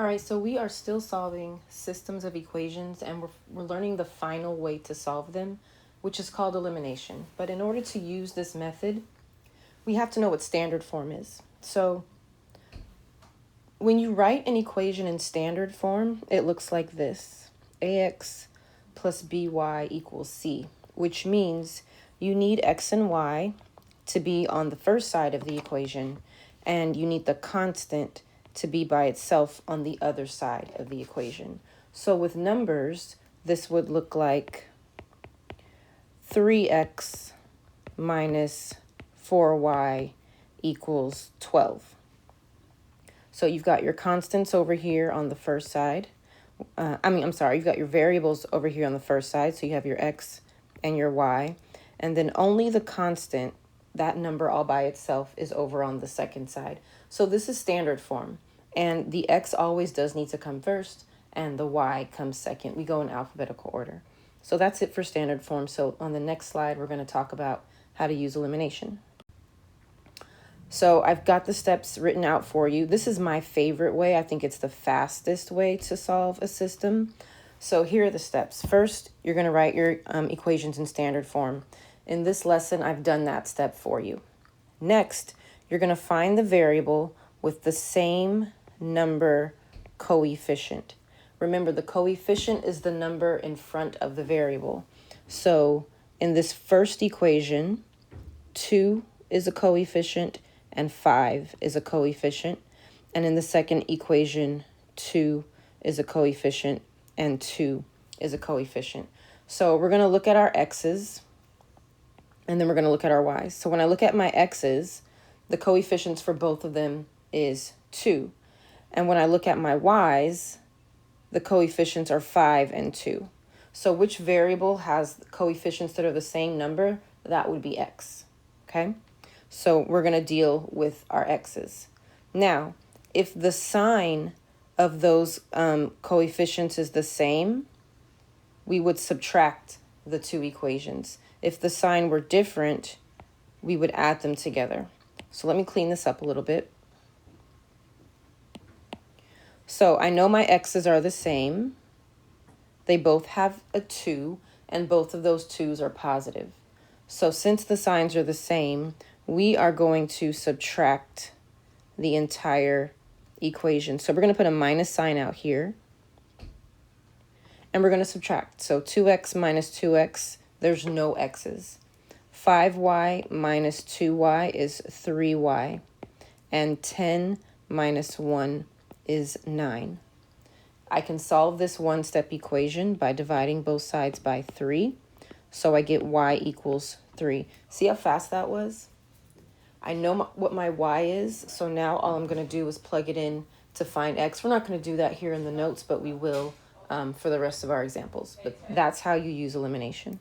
All right, so we are still solving systems of equations, and we're learning the final way to solve them, which is called elimination. But in order to use this method, we have to know what standard form is. So when you write an equation in standard form, it looks like this: ax plus by equals c, which means you need x and y to be on the first side of the equation, and you need the constant to be by itself on the other side of the equation. So with numbers, this would look like 3x minus 4y equals 12. So you've got your constants over here on the first side. You've got your variables over here on the first side. So you have your x and your y. And then only the constant, that number all by itself, is over on the second side. So this is standard form. And the x always does need to come first, and the y comes second. We go in alphabetical order. So that's it for standard form. So on the next slide, we're going to talk about how to use elimination. So I've got the steps written out for you. This is my favorite way. I think it's the fastest way to solve a system. So here are the steps. First, you're going to write your equations in standard form. In this lesson, I've done that step for you. Next, you're going to find the variable with the same number coefficient. Remember, the coefficient is the number in front of the variable. So in this first equation, 2 is a coefficient and 5 is a coefficient. And in the second equation, 2 is a coefficient and 2 is a coefficient. So we're going to look at our x's, and then we're going to look at our y's. So when I look at my x's, the coefficients for both of them is 2. And when I look at my y's, the coefficients are 5 and 2. So which variable has coefficients that are the same number? That would be x, okay? So we're going to deal with our x's. Now, if the sign of those coefficients is the same, we would subtract the two equations. If the sign were different, we would add them together. So let me clean this up a little bit. So I know my x's are the same. They both have a 2, and both of those 2's are positive. So since the signs are the same, we are going to subtract the entire equation. So we're going to put a minus sign out here, and we're going to subtract. So 2x minus 2x, there's no x's. 5y minus 2y is 3y, and 10 minus 1 is 9. I can solve this one-step equation by dividing both sides by 3. So I get y equals 3. See how fast that was? I know what my y is, so now all I'm going to do is plug it in to find x. We're not going to do that here in the notes, but we will for the rest of our examples. But that's how you use elimination.